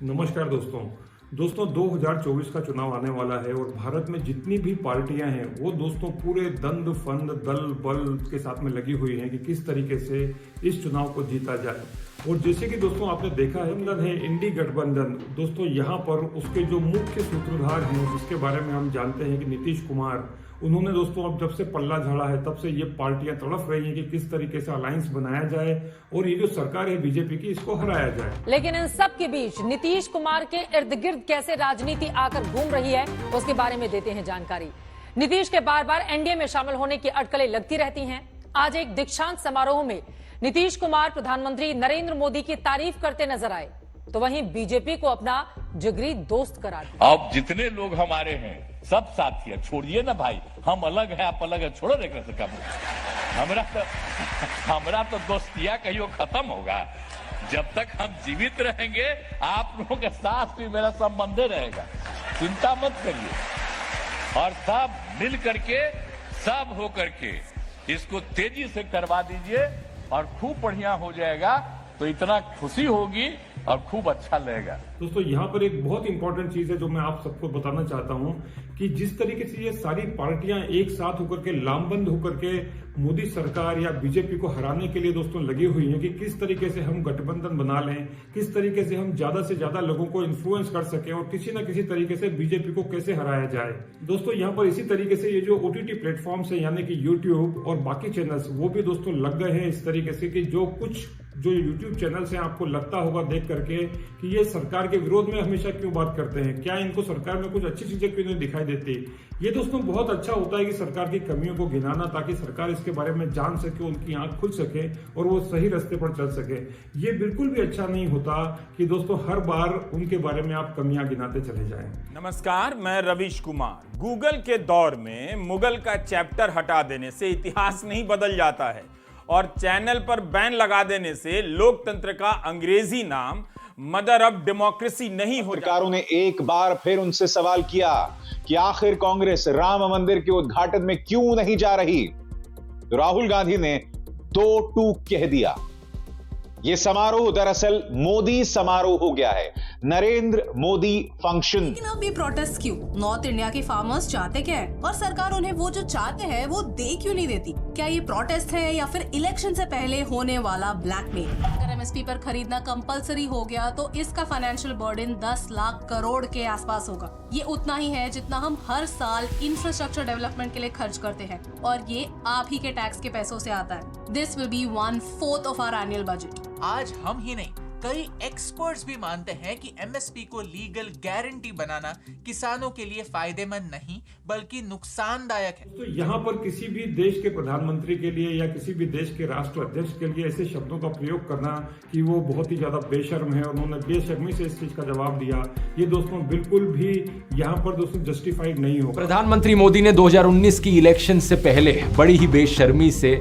नमस्कार दोस्तों 2024 का चुनाव आने वाला है और भारत में जितनी भी पार्टियां हैं वो दोस्तों पूरे दंड फंद दल बल के साथ में लगी हुई हैं कि किस तरीके से इस चुनाव को जीता जाए। और जैसे कि दोस्तों आपने देखा है इंडी गठबंधन दोस्तों, यहाँ पर उसके जो मुख्य सूत्रधार हैं जिसके बारे में हम जानते हैं कि नीतीश कुमार, उन्होंने दोस्तों अब जब से पल्ला झाड़ा है तब से ये पार्टियां तड़फ रही हैं कि किस तरीके से अलायंस बनाया जाए और ये जो सरकार है बीजेपी की, इसको हराया जाए। लेकिन इन सब के बीच नीतीश कुमार के इर्द गिर्द कैसे राजनीति आकर घूम रही है उसके बारे में देते हैं जानकारी। नीतीश के बार बार एनडीए में शामिल होने की अटकलें लगती रहती हैं। आज एक दीक्षांत समारोह में नीतीश कुमार प्रधानमंत्री नरेंद्र मोदी की तारीफ करते नजर आए, तो वहीं बीजेपी को अपना जिगरी दोस्त करार दिया। अब जितने लोग हमारे हैं सब साथी है, छोड़िए ना भाई, हम अलग हैं आप अलग है, छोड़ो देखने से कम। हमरा तो दोस्तिया कहियो खत्म होगा। जब तक हम जीवित रहेंगे आप लोगों के साथ भी मेरा संबंध रहेगा, चिंता मत करिए। और सब मिल करके सब हो करके इसको तेजी से करवा दीजिए और खूब बढ़िया हो जाएगा, तो इतना खुशी होगी और खूब अच्छा लगेगा। दोस्तों यहाँ पर एक बहुत इंपॉर्टेंट चीज है जो मैं आप सबको बताना चाहता हूँ कि जिस तरीके से ये सारी पार्टियां एक साथ होकर के लामबंद होकर के मोदी सरकार या बीजेपी को हराने के लिए दोस्तों लगी हुई हैं कि किस तरीके से हम गठबंधन बना लें, किस तरीके से हम ज्यादा से ज्यादा लोगों को इन्फ्लुएंस कर सकें और किसी न किसी तरीके से बीजेपी को कैसे हराया जाए। दोस्तों यहाँ पर इसी तरीके से ये जो ओटीटी प्लेटफॉर्म्स है यानी कि यूट्यूब और बाकी चैनल्स, वो भी दोस्तों लग गए हैं इस तरीके से कि जो यूट्यूब चैनल्स हैं आपको लगता होगा देख करके कि ये सरकार के विरोध में हमेशा क्यों बात करते हैं, क्या इनको सरकार में कुछ अच्छी चीजें क्यों नहीं दिखाई देती। ये दोस्तों बहुत अच्छा होता है कि सरकार की कमियों को गिनाना, ताकि सरकार इसके बारे में जान सके, उनकी आंख खुल सके और वो सही रास्ते पर चल सके। ये बिल्कुल भी अच्छा नहीं होता कि दोस्तों हर बार उनके बारे में आप कमियां गिनाते चले जाएं। नमस्कार, मैं रवीश कुमार। गूगल के दौर में मुगल का चैप्टर हटा देने से इतिहास नहीं बदल जाता है और चैनल पर बैन लगा देने से लोकतंत्र का अंग्रेजी नाम मदर ऑफ डेमोक्रेसी नहीं हो। सरकारों ने एक बार फिर उनसे सवाल किया कि आखिर कांग्रेस राम मंदिर के उद्घाटन में क्यों नहीं जा रही, तो राहुल गांधी ने 2 टूक कह दिया। यह समारोह दरअसल मोदी समारोह हो गया है, नरेंद्र मोदी फंक्शन। लेकिन अब ये प्रोटेस्ट क्यों? नॉर्थ इंडिया के फार्मर्स चाहते क्या है और सरकार उन्हें वो जो चाहते हैं वो दे क्यों नहीं देती? क्या ये प्रोटेस्ट है या फिर इलेक्शन से पहले होने वाला ब्लैकमेल? अगर एमएसपी पर खरीदना कंपलसरी हो गया तो इसका फाइनेंशियल बर्डन 10 लाख करोड़ के आसपास होगा। ये उतना ही है जितना हम हर साल इंफ्रास्ट्रक्चर डेवलपमेंट के लिए खर्च करते हैं और ये आप ही के टैक्स के पैसों से आता है। This will be 1/4 of our annual budget. आज हम ही नहीं, कई एक्सपर्ट्स भी मानते हैं कि एमएसपी को लीगल गारंटी बनाना किसानों के लिए फायदेमंद नहीं बल्कि नुकसानदायक है। तो यहाँ पर किसी भी देश के प्रधानमंत्री के लिए या किसी भी देश के राष्ट्र अध्यक्ष के लिए ऐसे शब्दों का प्रयोग करना कि वो बहुत ही ज्यादा बेशर्म है, उन्होंने बेशर्मी से इस चीज का जवाब दिया, ये दोस्तों बिल्कुल भी यहाँ पर दोस्तों जस्टिफाइड नहीं होगा। प्रधानमंत्री मोदी ने 2019 की इलेक्शन से पहले बड़ी ही बेशर्मी से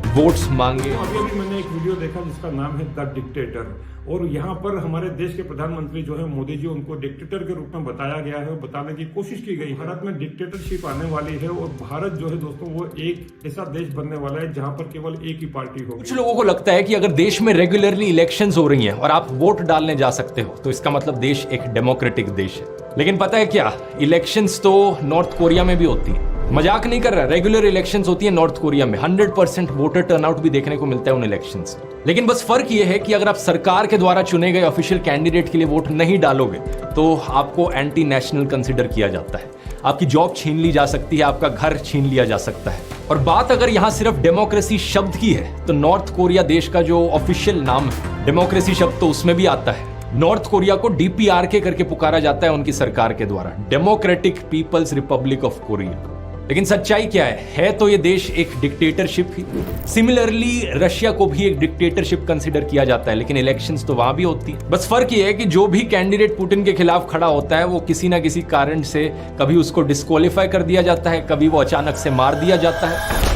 वोट्स मांगे। अभी मैंने एक वीडियो देखा जिसका नाम है द डिक्टेटर, और यहाँ पर हमारे देश के प्रधानमंत्री जो है मोदी जी, उनको डिक्टेटर के रूप में बताया गया है और बताने की कोशिश की गई। भारत में डिक्टेटरशिप आने वाली है और भारत जो है दोस्तों वो एक ऐसा देश बनने वाला है जहाँ पर केवल एक ही पार्टी होगी। कुछ लोगों को लगता है कि अगर देश में रेगुलरली इलेक्शंस हो रही हैं और आप वोट डालने जा सकते हो तो इसका मतलब देश एक डेमोक्रेटिक देश है। लेकिन पता है क्या, इलेक्शंस तो नॉर्थ कोरिया में भी होती है। मजाक नहीं कर रहा, रेगुलर इलेक्शंस होती है नॉर्थ कोरिया में। 100% वोटर टर्नआउट भी देखने को मिलता है उन इलेक्शंस में। लेकिन बस फर्क ये है कि अगर आप सरकार के द्वारा चुने गए ऑफिशियल कैंडिडेट के लिए वोट नहीं डालोगे तो आपको एंटी नेशनल कंसिडर किया जाता है, आपकी जॉब छीन ली जा सकती है, आपका घर छीन लिया जा सकता है। और बात अगर यहां सिर्फ डेमोक्रेसी शब्द की है तो नॉर्थ कोरिया देश का जो ऑफिशियल नाम है, डेमोक्रेसी शब्द तो उसमें भी आता है। नॉर्थ कोरिया को DPRK करके पुकारा जाता है उनकी सरकार के द्वारा, Democratic People's Republic of Korea. लेकिन सच्चाई क्या है तो ये देश एक डिक्टेटरशिप ही। सिमिलरली रशिया को भी एक डिक्टेटरशिप कंसिडर किया जाता है, लेकिन इलेक्शंस तो वहां भी होती है। बस फर्क ये है कि जो भी कैंडिडेट पुतिन के खिलाफ खड़ा होता है वो किसी ना किसी कारण से कभी उसको डिस्क्वालीफाई कर दिया जाता है, कभी वो अचानक से मार दिया जाता है।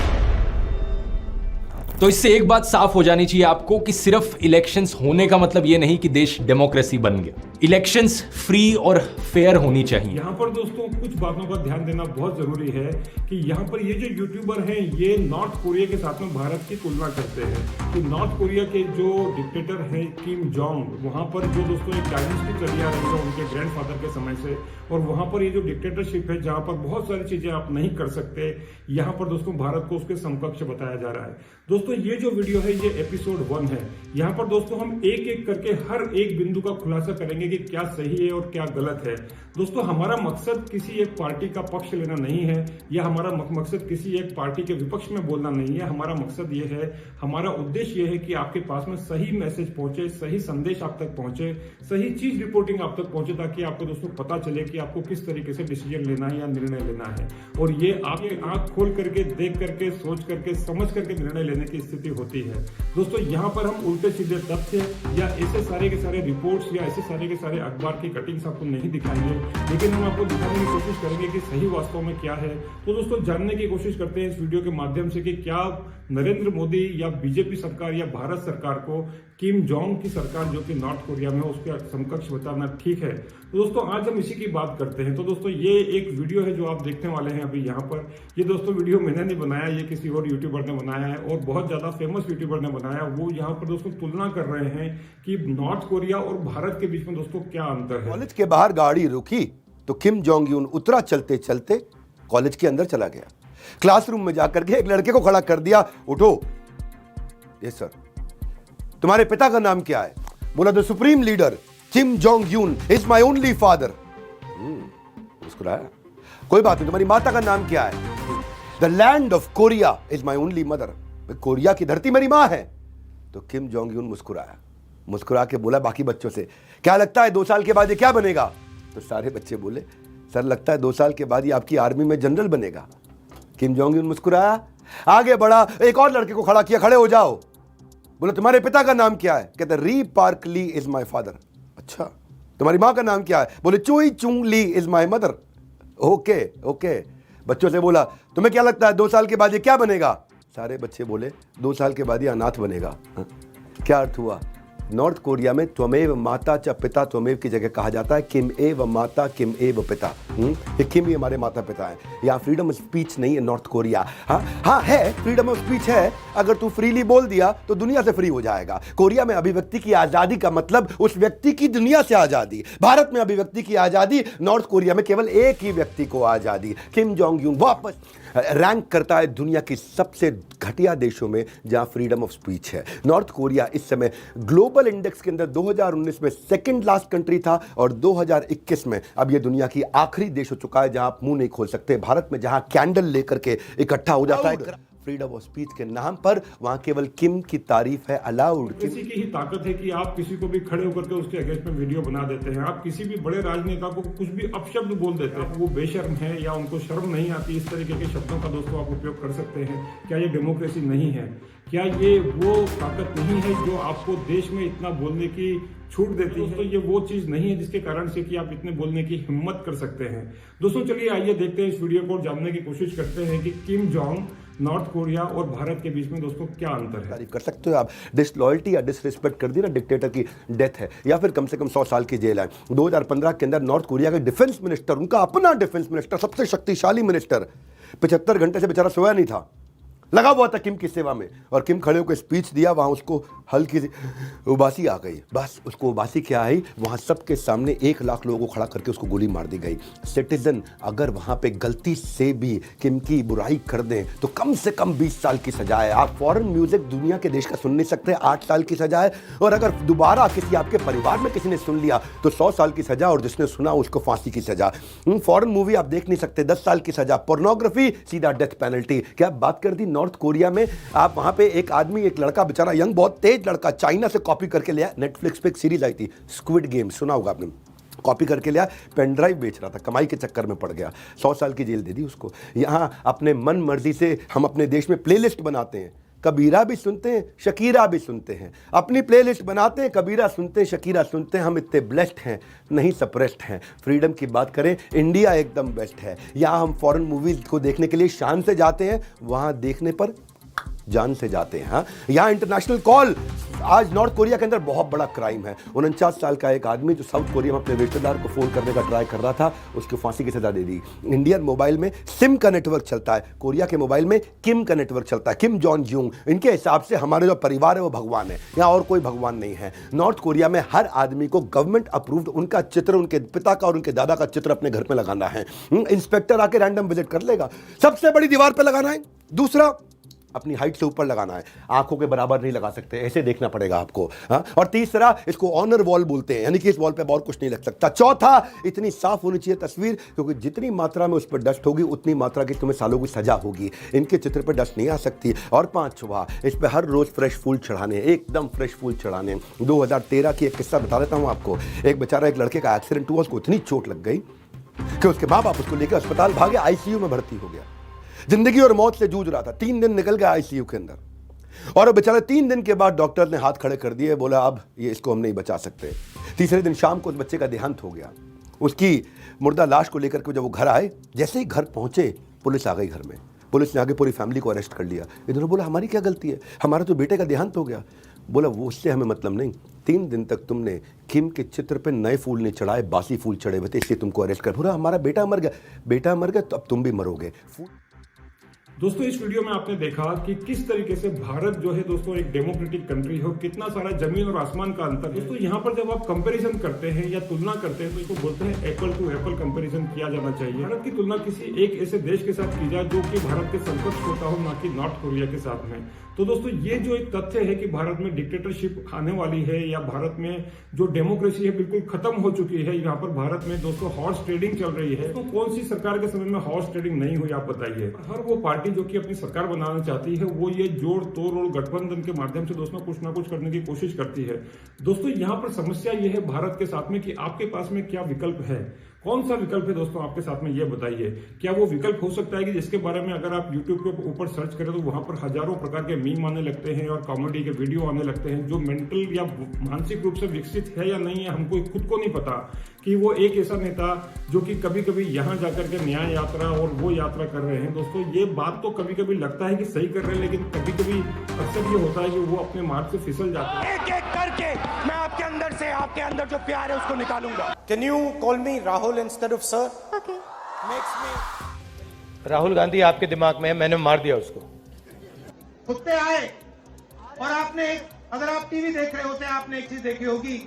तो इससे एक बात साफ हो जानी चाहिए आपको कि सिर्फ इलेक्शंस होने का मतलब ये नहीं कि देश डेमोक्रेसी बन गया। इलेक्शंस फ्री और फेयर होनी चाहिए। यहाँ पर दोस्तों कुछ बातों का ध्यान देना बहुत जरूरी है कि यहाँ पर ये जो यूट्यूबर हैं ये नॉर्थ कोरिया के साथ में भारत की तुलना करते हैं कि नॉर्थ कोरिया के जो डिक्टेटर हैं किम जोंग, वहाँ पर जो दोस्तों एक डायनेस्टी चली आ रही है उनके ग्रैंडफादर के समय से, और वहाँ पर ये जो डिक्टेटरशिप है जहाँ पर बहुत सारी चीजें आप नहीं कर सकते, यहाँ पर दोस्तों भारत को उसके समकक्ष बताया जा रहा है। दोस्तों ये जो वीडियो है ये एपिसोड 1 है। यहाँ पर दोस्तों हम एक एक करके हर एक बिंदु का खुलासा करेंगे कि क्या सही है और क्या गलत है। दोस्तों हमारा मकसद किसी एक पार्टी का पक्ष लेना नहीं है, या हमारा मकसद किसी एक पार्टी के विपक्ष में बोलना नहीं है। हमारा मकसद ये है, हमारा उद्देश्य ये है कि आपके पास में सही मैसेज पहुंचे, सही संदेश आप तक पहुंचे, सही चीज रिपोर्टिंग आप तक पहुंचे, ताकि आपको दोस्तों पता चले कि आपको किस तरीके से डिसीजन लेना है या निर्णय लेना है। और ये आपके आंख खोल करके, देख करके, सोच करके, समझ करके निर्णय लेने की स्थिति होती है। दोस्तों यहाँ पर हम उल्टे सीधे तथ्य या ऐसे सारे के सारे रिपोर्ट्स या ऐसे सारे के सारे अखबार की कटिंग्स आपको नहीं दिखाएंगे, लेकिन हम आपको दिखाने की कोशिश करेंगे कि सही वास्तव में क्या है। तो दोस्तों जानने की कोशिश करते हैं इस वीडियो के माध्यम से कि क्या नरेंद्र मोदी या बीजेपी सरकार या भारत सरकार को किम जोंग की सरकार जो कि नॉर्थ कोरिया में उसके समकक्ष बताना ठीक है। तो दोस्तों आज हम इसी की बात करते हैं। तो दोस्तों ये एक वीडियो है जो आप देखने वाले हैं अभी यहाँ पर। ये दोस्तों वीडियो मैंने नहीं बनाया, ये किसी और यूट्यूबर ने बनाया है और बहुत ज्यादा फेमस यूट्यूबर ने बनाया। वो यहाँ पर दोस्तों तुलना कर रहे हैं कि नॉर्थ कोरिया और भारत के बीच में दोस्तों क्या अंतर है। कॉलेज के बाहर गाड़ी रुकी तो किम जोंग यून उतरा चलते चलते कॉलेज के अंदर चला गया। क्लासरूम में जाकर के एक लड़के को खड़ा कर दिया, उठो। Yes sir. तुम्हारे पिता का नाम क्या है? बोला the supreme leader Kim Jong Un is my only father. मुस्कुराया। कोई बात नहीं, तुम्हारी माता का नाम क्या है? The land of Korea is my only mother. Korea की धरती मेरी मां है। तो किम जोंग यून मुस्कुराया, मुस्कुरा के बोला बाकी बच्चों से, क्या लगता है 2 साल के बाद ये क्या बनेगा? तो सारे बच्चे बोले, सर लगता है 2 साल के बाद ये आपकी आर्मी में जनरल बनेगा। किम जोंग यून मुस्कुराया, आगे बढ़ा, एक और लड़के को खड़ा किया, खड़े हो जाओ। बोले तुम्हारे पिता का नाम क्या है? कहते Ri Park Li is my father. अच्छा, तुम्हारी मां का नाम क्या है? बोले Chui Chung Li is my mother. Okay okay. बच्चों से बोला तुम्हें क्या लगता है 2 साल के बाद ये क्या बनेगा? सारे बच्चे बोले 2 साल के बाद ये अनाथ बनेगा। क्या अर्थ हुआ? नॉर्थ कोरिया में त्वमेव माता च पिता त्वमेव की जगह कहा जाता है किम एव माता किम एव पिता। ये किम ही हमारे माता पिता हैं। यहाँ फ्रीडम ऑफ स्पीच नहीं है नॉर्थ कोरिया। हाँ है, फ्रीडम ऑफ स्पीच है। अगर तू फ्रीली बोल दिया तो दुनिया से फ्री हो जाएगा। कोरिया में अभिव्यक्ति की आजादी का मतलब उस व्यक्ति की दुनिया से आजादी। भारत में अभिव्यक्ति की आजादी, नॉर्थ कोरिया में केवल एक ही व्यक्ति को आजादी। किम जोंग यून वापस रैंक करता है दुनिया की सबसे घटिया देशों में जहां फ्रीडम ऑफ स्पीच है। नॉर्थ कोरिया इस समय ग्लोबल इंडेक्स के अंदर 2019 में सेकंड लास्ट कंट्री था और 2021 में अब यह दुनिया की आखिरी देश हो चुका है जहां आप मुंह नहीं खोल सकते। भारत में जहां कैंडल लेकर के इकट्ठा हो जाता है फ्रीडम ऑफ स्पीच के नाम पर, वहां केवल किम की तारीफ है अलाउड। किसी की ही ताकत है कि आप किसी को भी खड़े होकर के उसके अगेंस्ट में वीडियो बना देते हैं। आप किसी भी बड़े राजनेता को कुछ भी अपशब्द बोल देते हैं, वो बेशर्म है या उनको शर्म नहीं आती, इस तरीके के शब्दों का दोस्तों आप उपयोग कर सकते हैं। क्या ये डेमोक्रेसी नहीं है? क्या ये वो ताकत नहीं है जो आपको देश में इतना बोलने की छूट देती है? दोस्तों ये वो चीज नहीं है जिसके कारण से कि आप इतने बोलने की हिम्मत कर सकते हैं। दोस्तों चलिए आइए देखते हैं इस वीडियो को और जानने की कोशिश करते हैं कि किम जोंग नॉर्थ कोरिया और भारत के बीच में दोस्तों क्या अंतर है। तारीफ कर सकते हो आप। डिसलॉयल्टी या डिसरिस्पेक्ट कर दी ना, डिक्टेटर की डेथ है या फिर कम से कम 100 साल की जेल है। 2015 के अंदर नॉर्थ कोरिया के डिफेंस मिनिस्टर, उनका अपना डिफेंस मिनिस्टर, सबसे शक्तिशाली मिनिस्टर, 75 घंटे से बेचारा सोया नहीं था, लगा हुआ था किम की सेवा में। और किम खड़े होकर स्पीच दिया, वहां उसको हल्की सी उबासी आ गई। बस उसको उबासी क्या आई, वहां सबके सामने 1 लाख लोगों को खड़ा करके उसको गोली मार दी गई। सिटीजन अगर वहां पे गलती से भी किम की बुराई कर दें तो कम से कम 20 साल की सजा है। आप फॉरेन म्यूजिक दुनिया के देश का सुन नहीं सकते, 8 साल की सजा है। और अगर दोबारा किसी आपके परिवार में किसी ने सुन लिया तो 100 साल की सजा, और जिसने सुना उसको फांसी की सजा। फॉरेन मूवी आप देख नहीं सकते, 10 साल की सजा। पोर्नोग्राफी सीधा डेथ पेनल्टी। क्या बात कर दी नॉर्थ कोरिया में। आप वहां पे एक आदमी, एक लड़का बेचारा यंग, बहुत तेज लड़का, चाइना से कॉपी करके लिया। नेटफ्लिक्स पे एक सीरीज आई थी स्क्विड गेम, सुना होगा आपने। कॉपी करके लिया, पेन ड्राइव बेच रहा था, कमाई के चक्कर में पड़ गया, 100 साल की जेल दे दी उसको। यहां अपने मन मर्जी से हम अपने देश में प्लेलिस्ट बनाते हैं, कबीरा भी सुनते हैं, शकीरा भी सुनते हैं। अपनी प्लेलिस्ट बनाते हैं, कबीरा सुनते हैं, शकीरा सुनते हैं। हम इतने ब्लेस्ड हैं, नहीं सप्रेस्ड हैं। फ्रीडम की बात करें, इंडिया एकदम बेस्ट है। यहाँ हम फॉरेन मूवीज को देखने के लिए शान से जाते हैं, वहाँ देखने पर जान से जाते हैं। यहां इंटरनेशनल कॉल, आज नॉर्थ कोरिया के अंदर बहुत बड़ा क्राइम है। 49 साल का एक आदमी जो साउथ कोरिया में अपने रिश्तेदार को फोन करने का ट्राई कर रहा था, उसको फांसी की सजा दे दी। इंडियन मोबाइल में सिम का नेटवर्क चलता है, कोरिया के मोबाइल में किम का नेटवर्क चलता है, किम जॉन्ग यूंग। इनके हिसाब से हमारे जो परिवार है वो भगवान है, यहाँ और कोई भगवान नहीं है। नॉर्थ कोरिया में हर आदमी को गवर्नमेंट अप्रूव्ड उनका चित्र, उनके पिता का और उनके दादा का चित्र अपने घर में लगाना है। इंस्पेक्टर आके रैंडम विजिट कर लेगा। सबसे बड़ी दीवार पर लगाना है। दूसरा, अपनी हाइट से ऊपर लगाना है, आंखों के बराबर नहीं लगा सकते, ऐसे देखना पड़ेगा आपको। और तीसरा, इसको ऑनर वॉल बोलते हैं, यानी कि इस वॉल पे और कुछ नहीं लग सकता। चौथा, इतनी साफ होनी चाहिए तस्वीर, क्योंकि जितनी मात्रा में उस पर डस्ट होगी उतनी मात्रा की तुम्हें सालों की सजा होगी। इनके चित्र पर डस्ट नहीं आ सकती। और पांचवा, इस पर हर रोज फ्रेश फूल चढ़ाने, एकदम फ्रेश फूल चढ़ाने। 2013 की एक किस्सा बता देता हूं आपको। एक बेचारा, एक लड़के का एक्सीडेंट हुआ, उसको इतनी चोट लग गई कि उसके माँ बाप उसको लेकर अस्पताल भागे, आईसीयू में भर्ती हो गया। जिंदगी और मौत से जूझ रहा था। 3 दिन निकल गया आईसीयू के अंदर, और बेचारा 3 दिन के बाद डॉक्टर ने हाथ खड़े कर दिए, बोला अब ये इसको हम नहीं बचा सकते। तीसरे दिन शाम को उस बच्चे का देहांत हो गया। उसकी मुर्दा लाश को लेकर के जब वो घर आए, जैसे ही घर पहुंचे पुलिस आ गई घर में। पुलिस ने आगे पूरी फैमिली को अरेस्ट कर लिया। इन्होंने बोला हमारी क्या गलती है, हमारा तो बेटे का देहांत हो गया। बोला वो उससे हमें मतलब नहीं, 3 दिन तक तुमने किम के चित्र पे नए फूल नहीं चढ़ाए, बासी फूल चढ़े हुए थे, इसलिए तुमको अरेस्ट कर। बोला हमारा बेटा मर गया। बेटा मर गया तो अब तुम भी मरोगे। दोस्तों, इस वीडियो में आपने देखा कि किस तरीके से भारत जो है दोस्तों एक डेमोक्रेटिक कंट्री हो, कितना सारा जमीन और आसमान का अंतर है। दोस्तों, यहाँ पर जब आप कंपैरिजन करते हैं या तुलना करते हैं तो इसको बोलते हैं एप्पल टू एप्पल कंपैरिजन किया जाना चाहिए। भारत की तुलना किसी एक ऐसे देश के साथ की जाए जो कि भारत के समकक्ष होता हो, ना कि नॉर्थ कोरिया के साथ में। तो दोस्तों, ये जो एक तथ्य है कि भारत में डिक्टेटरशिप आने वाली है या भारत में जो डेमोक्रेसी है बिल्कुल खत्म हो चुकी है। यहाँ पर भारत में दोस्तों हॉर्स ट्रेडिंग चल रही है। तो कौन सी सरकार के समय में हॉर्स ट्रेडिंग नहीं हुई, आप बताइए। हर वो पार्टी जो कि अपनी सरकार बनाना चाहती है वो ये जोड़ तोड़ और गठबंधन के माध्यम से दोस्तों कुछ ना कुछ करने की कोशिश करती है। दोस्तों, यहाँ पर समस्या ये है भारत के साथ में कि आपके पास में क्या विकल्प है, कौन सा विकल्प है दोस्तों आपके साथ में, ये बताइए। क्या वो विकल्प हो सकता है कि जिसके बारे में अगर आप YouTube के ऊपर सर्च करें तो वहां पर हजारों प्रकार के मीम आने लगते हैं और कॉमेडी के वीडियो आने लगते हैं, जो मेंटल या मानसिक रूप से विकसित है या नहीं है, हमको खुद को नहीं पता। कि वो एक ऐसा नेता जो कि कभी कभी यहां जाकर के न्याय यात्रा और वो यात्रा कर रहे हैं। दोस्तों, ये बात तो कभी कभी लगता है कि सही कर रहे हैं, लेकिन कभी कभी अक्सर ये होता है कि वो अपने मार्ग से फिसल जाते हैं। एक एक करके मैं आपके अंदर से, आपके अंदर जो प्यार है उसको निकालूंगा। Can you call me Rahul instead of sir? Okay. Makes me. Rahul Gandhi आपके दिमाग में है, मैंने मार दिया उसको। कुत्ते आए और आपने, अगर आप टीवी देख रहे होते आपने एक चीज देखी होगी,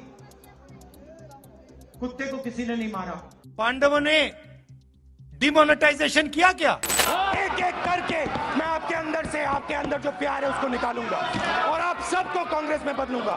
कुत्ते को किसी ने नहीं मारा, पांडवों ने डिमोनेटाइजेशन किया क्या? एक एक करके मैं आपके अंदर से, आपके अंदर जो प्यार है उसको निकालूंगा और आप सबको कांग्रेस में बदलूंगा।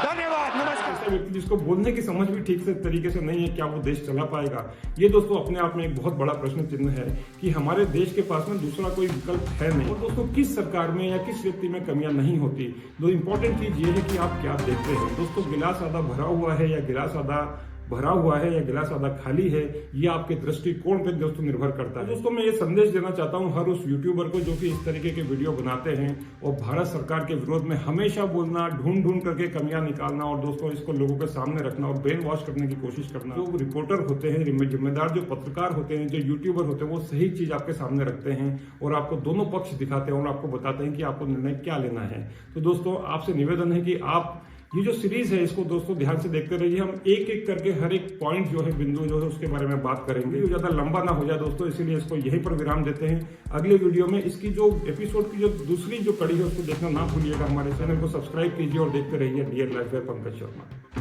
धन्यवाद, नमस्कार। व्यक्ति जिसको बोलने की समझ भी ठीक से तरीके से नहीं है, क्या वो देश चला पाएगा? ये दोस्तों अपने आप में एक बहुत बड़ा प्रश्न चिन्ह है कि हमारे देश के पास में दूसरा कोई विकल्प है नहीं। और दोस्तों, किस सरकार में या किस व्यक्ति में कमियां नहीं होती। दो इंपॉर्टेंट चीज ये है कि आप क्या देखते हैं। दोस्तों, गिलास आधा भरा हुआ है या गिलास आधा भरा हुआ है या गिलास आधा खाली है, ये आपके दृष्टिकोण पे दोस्तों निर्भर करता है। दोस्तों, मैं ये संदेश देना चाहता हूँ हर उस यूट्यूबर को जो कि इस तरीके के वीडियो बनाते हैं और भारत सरकार के विरोध में हमेशा बोलना, ढूंढ ढूंढ करके कमियां निकालना और दोस्तों इसको लोगों के सामने रखना और ब्रेन वॉश करने की कोशिश करना। जो रिपोर्टर होते हैं, जिम्मेदार जो पत्रकार होते हैं, जो यूट्यूबर होते हैं, वो सही चीज आपके सामने रखते हैं और आपको दोनों पक्ष दिखाते हैं और आपको बताते हैं कि आपको निर्णय क्या लेना है। तो दोस्तों, आपसे निवेदन है कि आप ये जो सीरीज है इसको दोस्तों ध्यान से देखते रहिए। हम एक एक करके हर एक पॉइंट जो है, बिंदु जो है, उसके बारे में बात करेंगे। जो ज्यादा लंबा ना हो जाए दोस्तों, इसीलिए इसको यहीं पर विराम देते हैं। अगले वीडियो में इसकी जो एपिसोड की जो दूसरी जो कड़ी है उसको देखना ना भूलिएगा। हमारे चैनल को सब्सक्राइब कीजिए और देखते रहिए dear life by Pankaj Sharma.